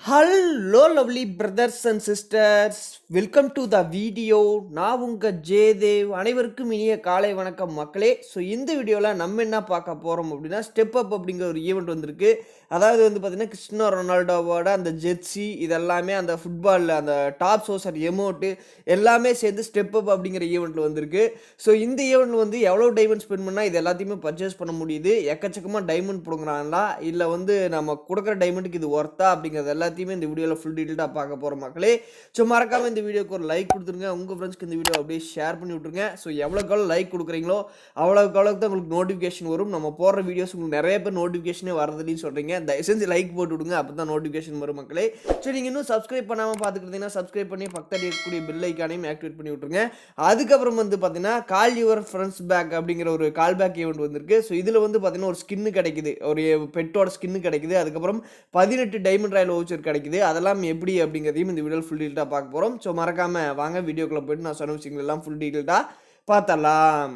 Hello lovely brothers and sisters, welcome to the video. நான் உங்கள் ஜெயதேவ். அனைவருக்கும் இனிய காலை வணக்கம் மக்களே. ஸோ இந்த வீடியோவில் நம்ம என்ன பார்க்க போகிறோம் அப்படின்னா, ஸ்டெப் அப் அப்படிங்கிற ஒரு ஈவெண்ட் வந்திருக்கு. அதாவது பார்த்திங்கன்னா, கிறிஸ்டியானோ ரொனால்டோவோட அந்த ஜெர்சி இதெல்லாமே அந்த ஃபுட்பாலில் அந்த டாப் சோசர் எமோட்டு எல்லாமே சேர்ந்து ஸ்டெப் அப் அப்படிங்கிற ஈவெண்ட்டில் வந்திருக்கு. ஸோ இந்த ஈவெண்ட் எவ்வளோ டைமண்ட் ஸ்பெண்ட் பண்ணால் இது எல்லாத்தையுமே பர்ச்சேஸ் பண்ண முடியுது, எக்கச்சக்கமாக டைமண்ட் கொடுக்குறாங்களா, இல்லை நம்ம கொடுக்குற டைமண்டுக்கு இது ஒர்த்தா அப்படிங்கிறது எல்லாத்தையுமே இந்த வீடியோவில் ஃபுல் டீட்டெயிலாக பார்க்க போகிற மக்களே. ஸோ மறக்காமல் இந்த வீடியோக்கு ஒரு லைக் கொடுத்துருங்க, உங்கள் ஃப்ரெண்ட்ஸ்க்கு இந்த வீடியோ அப்படியே ஷேர் பண்ணி விட்ருங்க. ஸோ எவ்வளோக்கு லைக் கொடுக்குறீங்களோ அவ்வளோக்கு தான் உங்களுக்கு நோட்டிஃபிகேஷன் வரும். நம்ம போடுற வீடியோஸ் உங்களுக்கு நிறைய பேர் நோட்டிஃபிகேஷனே வரதுன்னு சொல்கிறீங்க. தயவுசெஞ்சு லைக் போட்டு விடுங்க, அப்போ தான் நோட்டிஃபிகேஷன் வரும் மக்களே. ஸோ நீங்கள் இன்னும் சப்ஸ்கிரைப் பண்ணாமல் பார்த்துக்கிட்டீங்கன்னா சப்ஸ்கிரைப் பண்ணி பக்கத்தில் இருக்கக்கூடிய பெல் ஐக்கானையும் ஆக்டிவேட் பண்ணி விட்ருங்க. அதுக்கப்புறம் பார்த்தீங்கன்னா கால் யுவர் ஃப்ரெண்ட்ஸ் பேக் அப்படிங்கிற ஒரு கால் பேக் ஈவெண்ட் வந்திருக்கு. ஸோ இதில் பார்த்தீங்கன்னா ஒரு ஸ்கின்னு கிடைக்குது, ஒரு பெட்டோட ஸ்கின்னு கிடைக்குது. அதுக்கப்புறம் 18 டைமண்ட் ராயல் வவுச்சர் கிடைக்குது. அதெல்லாம் எப்படி அப்படிங்கிறதையும் இந்த வீடியோவில் ஃபுல் டீட்டெயிலாக பார்க்க போகிறோம். ஸோ மறக்காமல் வாங்க வீடியோக்குள்ளே போய்ட்டு நான் சொன்ன விஷயங்கள் எல்லாம் ஃபுல் டீட்டெயிலாக பார்த்தலாம்.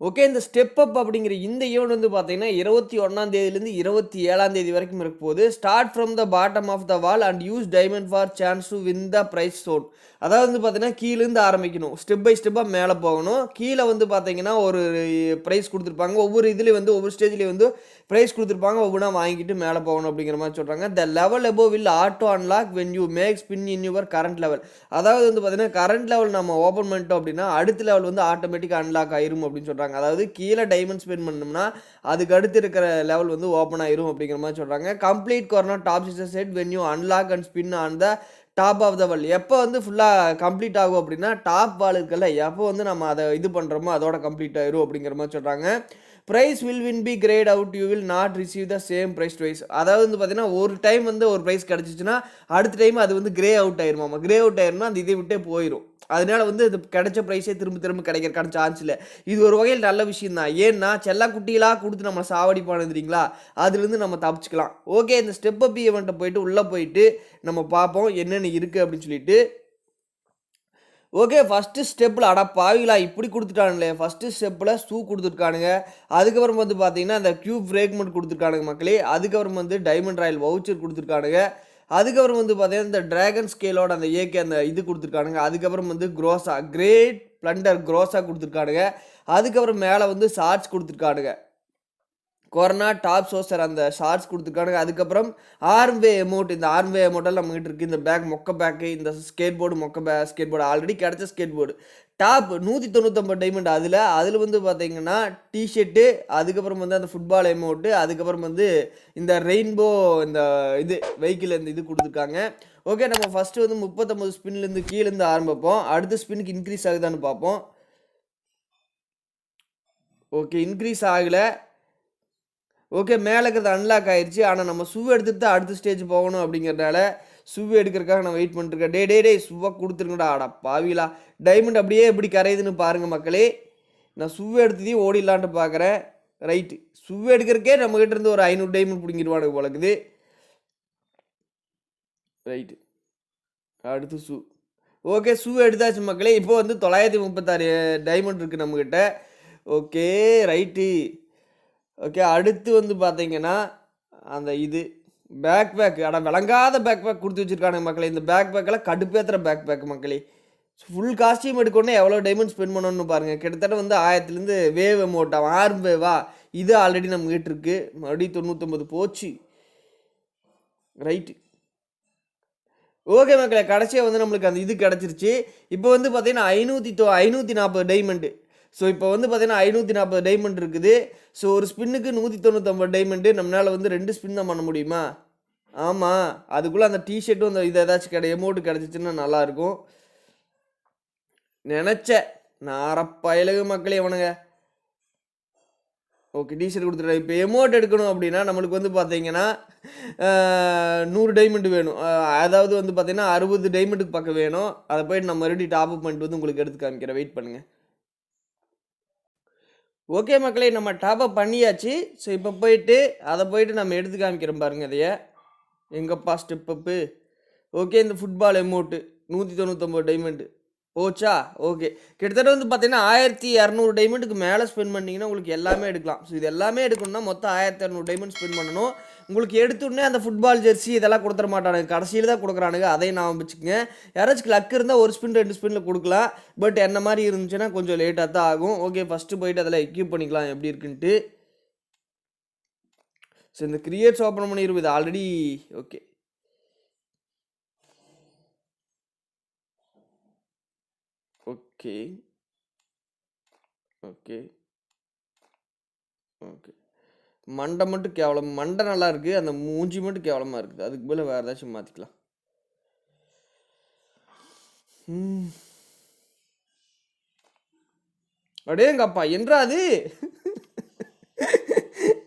ஓகே, இந்த ஸ்டெப் அப் அப்படிங்கிற இந்த ஈவெண்ட் பார்த்தீங்கன்னா 21ஆம் தேதியிலேருந்து 27ஆம் தேதி வரைக்கும் இருக்க போகுது. Start from the bottom of the wall and use diamond for chance to win the prize zone. அதாவது பார்த்தீங்கன்னா கீழேருந்து ஆரம்பிக்கணும், ஸ்டெப் பை ஸ்டெப்பாக மேலே போகணும். கீழே பார்த்தீங்கன்னா ஒரு ப்ரைஸ் கொடுத்துருப்பாங்க, ஒவ்வொரு இதுலேயும் ஒவ்வொரு ஸ்டேஜ்லேயும் ப்ரைஸ் கொடுத்துருப்பாங்க, ஒவ்வொன்றா வாங்கிட்டு மேலே போகணும் அப்படிங்கிற மாதிரி சொல்கிறாங்க. The level above will auto unlock when you make spin in your current level. அதாவது பார்த்தீங்கன்னா கரண்ட் லெவல் நம்ம ஓப்பன் பண்ணிட்டோம் அப்படின்னா அடுத்த லெவல் ஆட்டோமேட்டிக்காக அன்லாக் ஆயிரும் அப்படின்னு சொல்கிறாங்க. அதாவது கீழே டைமண்ட் ஸ்பெண்ட் பண்ணோம்னா அதுக்கு அடுத்து இருக்கிற லெவல் ஓப்பன் ஆயிரும் அப்படிங்கிற மாதிரி சொல்கிறாங்க. Complete corner top sixer set when you unlock and spin on the top of the wall. எப்போ ஃபுல்லாக கம்ப்ளீட் ஆகும் அப்படின்னா டாப் வால் இருக்குல்ல, எப்போ நம்ம அதை இது பண்ணுறோமோ அதோட கம்ப்ளீட் ஆயிரும் அப்படிங்கிற மாதிரி சொல்கிறாங்க. Prize will win be greyed out, you will not receive the same prize twice. அதாவது பார்த்தீங்கன்னா ஒரு டைம் ஒரு ப்ரைஸ் கிடச்சிச்சின்னா அடுத்த டைம் அது கிரே அவுட் ஆயிருமாமா. கிரே அவுட் ஆயிரும்னா அந்த இதை விட்டே போயிடும். அதனால இது கிடைச்ச ப்ரைஸே திரும்ப கிடைக்கிறக்கான சான்ஸ் இல்லை. இது ஒரு வகையில் நல்ல விஷயம் தான். ஏன்னா செல்லா குட்டியெல்லாம் கொடுத்து நம்ம சாவடிப்பானு தெரியுங்களா, அதுலேருந்து நம்ம தப்பிச்சுக்கலாம். ஓகே, இந்த ஸ்டெப் அப் ஈவெண்ட்டை போயிட்டு உள்ளே போயிட்டு நம்ம பார்ப்போம் என்னென்ன இருக்குது அப்படின்னு சொல்லிட்டு. ஓகே, ஃபஸ்ட்டு ஸ்டெப்பில் பாவிலா இப்படி கொடுத்துட்டானுங்களே. ஃபஸ்ட்டு ஸ்டெப்பில் ஷூ கொடுத்துருக்கானுங்க. அதுக்கப்புறம் பார்த்தீங்கன்னா அந்த க்யூப் ஃப்ரேக்மெண்ட் கொடுத்துருக்கானுங்க மக்களே. அதுக்கப்புறம் டைமண்ட் ராயல் வவுச்சர் கொடுத்துருக்கானுங்க. அதுக்கப்புறம் பார்த்தீங்கன்னா இந்த ட்ராகன் ஸ்கேலோட அந்த ஏகே அந்த இது கொடுத்துருக்கானுங்க. அதுக்கப்புறம் க்ரோஸா கிரேட் ப்ளண்டர் க்ரோஸா கொடுத்துருக்கானுங்க. அதுக்கப்புறம் மேலே ஷார்ட்ஸ் கொடுத்துருக்கானுங்க. கொரோனா டாப் சோசர் அந்த ஷார்ட்ஸ் கொடுத்துருக்கானுங்க. அதுக்கப்புறம் ஆர்ம்வே எமௌண்ட், இந்த ஆர்ம்வே எமௌண்ட்டில் நம்மகிட்ட இருக்குது. இந்த பேக் மொக்க பேக்கு, இந்த ஸ்கேட் போர்டு மொக்க ஸ்கேட் போர்டு ஆல்ரெடி கிடச்ச ஸ்கேட் போர்டு டாப் 199 டைமண்ட். அதில் பார்த்தீங்கன்னா டிஷர்ட்டு, அதுக்கப்புறம் அந்த ஃபுட்பால் எமௌண்ட்டு, அதுக்கப்புறம் இந்த ரெயின்போ இந்த இது வெஹிக்கிள் இந்த இது கொடுத்துருக்காங்க. ஓகே, நம்ம ஃபஸ்ட்டு 39 ஸ்பின்லேருந்து கீழேருந்து ஆரம்பிப்போம். அடுத்த ஸ்பின்னுக்கு இன்க்ரீஸ் ஆகுதான்னு பார்ப்போம். ஓகே, இன்க்ரீஸ் ஆகலை. ஓகே, மேலே இருக்கிறது அன்லாக் ஆயிடுச்சு. ஆனால் நம்ம ஷூ எடுத்துட்டு தான் அடுத்த ஸ்டேஜ் போகணும் அப்படிங்கிறதுனால ஷூ எடுக்கிறதுக்காக நான் வெயிட் பண்ணிட்டுருக்கேன். டே ஷூவாக கொடுத்துருங்கடா. பாவிலா டைமண்ட் அப்படியே எப்படி கரையுதுன்னு பாருங்கள் மக்களே. நான் ஷூ எடுத்ததையும் ஓடிடலான்ட்டு பார்க்குறேன். ரைட்டு, ஷூ எடுக்கிறக்கே நம்மகிட்ட இருந்து ஒரு 500 டைமண்ட் பிடிங்கிடுவானுங்க போலக்குது. ரைட்டு, அடுத்து ஷூ. ஓகே, ஷூ எடுத்தாச்சு மக்களே. இப்போ 936 டைமண்ட் இருக்குது நம்மக்கிட்ட. Okay, right. ஓகே, அடுத்து பார்த்தீங்கன்னா அந்த இது பேக் பேக், விளங்காத பேக் பேக் கொடுத்து வச்சுருக்கானுங்க மக்களே. இந்த பேக் பேக்கெல்லாம் கடுப்பேற்றுற பேக் பேக் மக்களே. ஃபுல் காஸ்டியூம் எடுக்கணுன்னா எவ்வளோ டைமண்ட் ஸ்பெண்ட் பண்ணணும்னு பாருங்கள். கிட்டத்தட்ட 1000லேருந்து வேவ் அமௌண்ட் ஆர்ம் வேவா இது ஆல்ரெடி நம்மகிட்ட இருக்குது. மறுபடியும் 99 போச்சு. ரைட்டு, ஓகே மக்களே, கடைசியாக நம்மளுக்கு அந்த இது கிடச்சிருச்சு. இப்போ பார்த்தீங்கன்னா 540 டைமண்டு. ஸோ இப்போ பார்த்தீங்கன்னா 540 டைமண்ட் இருக்குது. ஸோ ஒரு ஸ்பின்னுக்கு 199 டைமண்டு. நம்மளால் 2 ஸ்பின் தான் பண்ண முடியுமா? ஆமாம், அதுக்குள்ளே அந்த டிஷர்ட்டும் அந்த இது ஏதாச்சும் எமௌண்ட்டு கிடச்சிச்சின்னா நல்லாயிருக்கும் நினச்சேன். நாரப்பயலுக மக்களே இவனுங்க. ஓகே, டிஷர்ட் கொடுத்துட்டேன். இப்போ எமௌண்ட் எடுக்கணும் அப்படின்னா நம்மளுக்கு பார்த்தீங்கன்னா 100 டைமண்ட் வேணும். அதாவது பார்த்தீங்கன்னா 60 டைமண்டுக்கு பக்கம் வேணும். அதை போய்ட்டு நம்ம மறுபடியும் டாப் அப் பண்ணிட்டு உங்களுக்கு எடுத்து காமிக்கிறேன். வெயிட் பண்ணுங்கள். ஓகே மக்களே, நம்ம டாப் அப் பண்ணியாச்சு. ஸோ இப்போ போயிட்டு நம்ம எடுத்து காமிக்கிறோம் பாருங்கள். அதையே எங்கப்பா ஸ்டெப் அப்பு. ஓகே, இந்த ஃபுட்பால் எமௌண்ட்டு 199 டைமண்ட் போச்சா? ஓகே. கிட்டத்தட்ட வந்து பார்த்தீங்கன்னா, 1200 டைமண்டுக்கு மேல ஸ்பெண்ட் பண்ணீங்கன்னா, உங்களுக்கு எல்லாமே எடுக்கலாம். ஸோ இது எல்லாமே எடுக்கணும்னா, மொத்தம் 1200 டைமண்ட் ஸ்பெண்ட் பண்ணணும். உங்களுக்கு எடுத்தோனே அந்த ஃபுட்பால் ஜெர்சி இதெல்லாம் குடுத்துற மாட்டானுங்க. கடைசியில தான் குடுக்குறானுங்க. அதையும் ஞாபகம் வச்சுக்கங்க. யாராச்சும் லக் இருந்தா 1 ஸ்பின், 2 ஸ்பின்ல குடுக்கலாம். பட் என்ன மாரி இருந்துச்சுன்னா, கொஞ்சம் லேட்டா தான் ஆகும். ஓகே, ஃபர்ஸ்ட்டு போயிட்டு அதில எக்யூப் பண்ணிக்கலாம் எப்படி இருக்குன்ட்டு. ஸோ இந்த கிரியேட்ஸ் ஓப்பன் பண்ணிருவோம். இது already okay. Okay. Okay. Okay. மண்டை மட்டும் கேவலம். மண்டை நல்லா இருக்கு. அந்த மூஞ்சி மட்டும் கேவலமா இருக்குது. அதுக்கு பதிலா வேற ஏதாச்சும் மாத்திக்கலாம். அடேங்கப்பா! என்றா அது?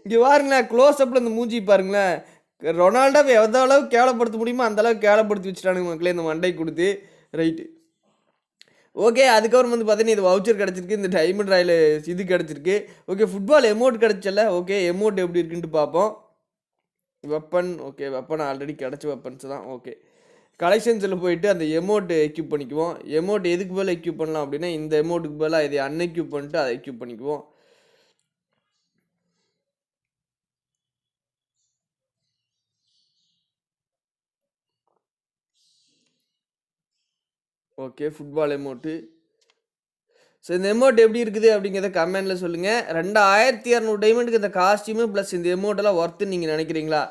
இங்க பாருங்களேன். க்ளோஸ் அப்ல இந்த மூஞ்சி பாருங்களேன். ரொனால்டோவ எந்த அளவுக்கு கேவலப்படுத்த முடியுமோ, அந்த அளவுக்கு கேவலப்படுத்தி வச்சுட்டானுங்க மக்களே இந்த மண்டைய குடுத்து. ரைட்டு. ஓகே. அதுக்கப்புறம் வந்து பார்த்தீங்கன்னா, இது வவுச்சர் கிடச்சிருக்கு. இந்த டைமண்ட் ராயல் இது கிடச்சிருக்கு. ஓகே, ஃபுட்பால் எமோட் கிடச்சுல்ல. ஓகே, எமோட் எப்படி இருக்குன்ட்டு பார்ப்போம். Weapon okay. வெப்பன் ஆல்ரெடி கிடச்ச வெப்பன்ஸ் தான். ஓகே. கலெக்ஷன்ஸில் போயிட்டு அந்த எமோட் எக்யூப் பண்ணிக்குவோம். எமோட் எதுக்கு பதிலா எக்யூப் பண்ணலாம் அப்படின்னா, இந்த எமோட்டுக்கு பதிலா இதை அன்எக்யூப் பண்ணிட்டு அதை எக்யூப் பண்ணிக்குவோம். Okay, football emote. ஸோ இந்த எமோட் எப்படி இருக்குது அப்படிங்கிறத கமெண்ட்டில் சொல்லுங்கள். 2200 டைமண்டுக்கு இந்த காஸ்டியூமு ப்ளஸ் இந்த எமோட்டெல்லாம் ஒர்த்துன்னு நீங்கள் நினைக்கிறீங்களா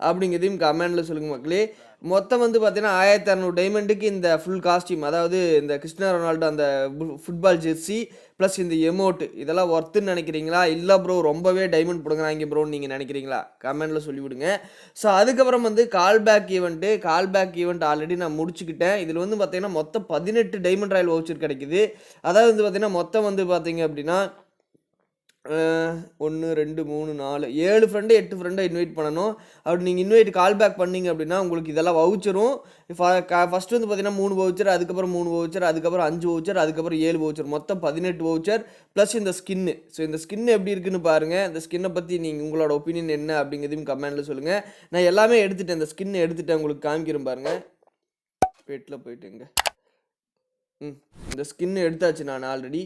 அப்படிங்கிறதையும் கமெண்ட்டில் சொல்லுங்கள் மக்களே. மொத்தம் வந்து பார்த்தீங்கன்னா 1600 டைமண்டுக்கு இந்த ஃபுல் காஸ்டியூம், அதாவது இந்த கிறிஸ்டியானோ ரொனால்டோ அந்த ஃபுட்பால் ஜெர்சி ப்ளஸ் இந்த எமோட்டு இதெல்லாம் ஒர்த்துன்னு நினைக்கிறீங்களா? இல்லை ப்ரோ ரொம்பவே டைமண்ட் பிடுங்குறாங்க ப்ரோன்னு நீங்கள் நினைக்கிறீங்களா? கமெண்ட்டில் சொல்லிவிடுங்க. ஸோ அதுக்கப்புறம் வந்து கால் பேக் ஈவெண்ட் ஆல்ரெடி நான் முடிச்சுக்கிட்டேன். இதில் வந்து பார்த்தீங்கன்னா மொத்தம் 18 டைமண்ட் ராயல் வவுச்சர் கிடைக்குது. அதாவது வந்து பார்த்தீங்கன்னா மொத்தம் வந்து பார்த்தீங்க அப்படின்னா 1, 2, 3, 4, 7 ஃப்ரெண்டு 8 ஃப்ரெண்டை இன்வைட் பண்ணணும். அப்படி நீங்கள் இன்வைட் கால் பேக் பண்ணீங்க அப்படின்னா உங்களுக்கு இதெல்லாம் வவுச்சரும். ஃபஸ்ட்டு வந்து பார்த்தீங்கன்னா 3 வவுச்சர், அதுக்கப்புறம் 3 வவுச்சர், அதுக்கப்புறம் 5 வவுச்சர், அதுக்கப்புறம் 7 வவுச்சர், மொத்தம் 18 வவுச்சர் ப்ளஸ் இந்த ஸ்கின்னு. ஸோ இந்த ஸ்கின் எப்படி இருக்குன்னு பாருங்கள். இந்த ஸ்கின்னை பற்றி நீங்கள் உங்களோட ஒப்பீனியன் என்ன அப்படிங்கிறதையும் கமெண்ட்டில் சொல்லுங்கள். நான் எல்லாமே எடுத்துட்டேன். இந்த ஸ்கின்னை எடுத்துட்டேன், உங்களுக்கு காமிக்கிறேன் பாருங்கள். பெட்டில் போயிட்டுங்க. இந்த ஸ்கின்னு எடுத்தாச்சு நான் ஆல்ரெடி.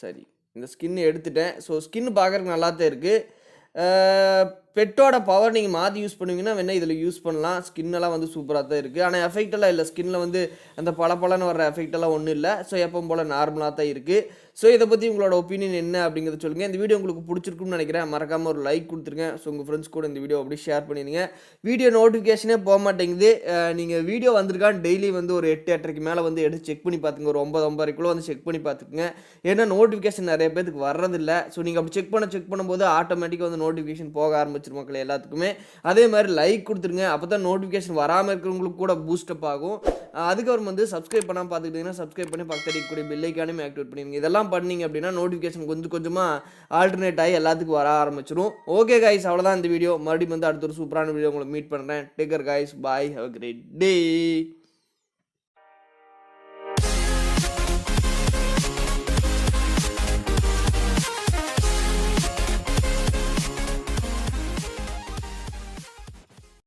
சரி, இந்த ஸ்கின் எடுத்துட்டேன். ஸோ ஸ்கின் பார்க்குறதுக்கு நல்லா தான் இருக்குது. பெட்டோட பவர் நீங்கள் மாற்றி யூஸ் பண்ணுவீங்கன்னா வேணால் இதில் யூஸ் பண்ணலாம். ஸ்கின்னெல்லாம் வந்து சூப்பராக தான் இருக்குது. ஆனால் எஃபெக்டெல்லாம் இல்லை. ஸ்கின்னில் வந்து அந்த பளபளன்னு வர எஃபெக்டெல்லாம் ஒன்றும் இல்லை. ஸோ எப்பவும் போல் நார்மலாக தான் இருக்குது. ஸோ இதை பற்றி உங்களோட ஒப்பீனியன் என்ன அப்படிங்கிறத சொல்லுங்கள். இந்த வீடியோ உங்களுக்கு பிடிச்சிருக்குன்னு நினைக்கிறேன். மறக்காமல் ஒரு லைக் கொடுத்துருங்க. ஸோ உங்கள் ஃப்ரெண்ட்ஸ் கூட இந்த வீடியோ அப்படியே ஷேர் பண்ணிடுங்க. வீடியோ நோட்டிஃபிகேஷனே போக மாட்டேங்குது. நீங்கள் வீடியோ வந்திருக்கான்னு டெய்லி வந்து ஒரு 8, 8:30க்கு மேலே வந்து எடுத்து செக் பண்ணி பார்த்துங்க. ஒரு 9, 9:30க்குள்ளே வந்து செக் பண்ணி பார்த்துக்குங்க. ஏன்னா நோட்டிஃபிகேஷன் நிறைய பேருக்கு வர்றதில்லை. ஸோ நீங்கள் அப்படி செக் பண்ணும்போது ஆட்டோமேட்டிக்காக வந்து நோட்டிஃபிகேஷன் போக ஆரம்பிச்சிரும் மக்களே எல்லாத்துக்குமே. அதே மாதிரி லைக் கொடுத்துருங்க. அப்போ தான் நோட்டிஃபிகேஷன் வராமல் இருக்கிறவங்களுக்கு கூட பூஸ்டப் ஆகும். அதுக்கப்புறம் வந்து சப்ஸ்கிரைப் பண்ணாமல் பார்த்துக்கிட்டிங்கன்னா சப்ஸ்கிரைப் பண்ணி பக்கத்தில் கூடிய பெல் ஐக்கானையும் ஆக்டிவேட் பண்ணிடுங்க. இதெல்லாம் பண்ணீங்க அப்படின்னா நோட்டிஃபிகேஷன் கொஞ்சம் கொஞ்சமாக ஆல்டர்னேட் ஆகி எல்லாத்துக்கும் வர ஆரம்பிச்சிடும். ஓகே கைஸ், அவ்வளோதான் இந்த வீடியோ. மறுபடியும் வந்து அடுத்த ஒரு சூப்பரான வீடியோ உங்களை மீட் பண்ணுறேன். Take care guys, bye, have a great day.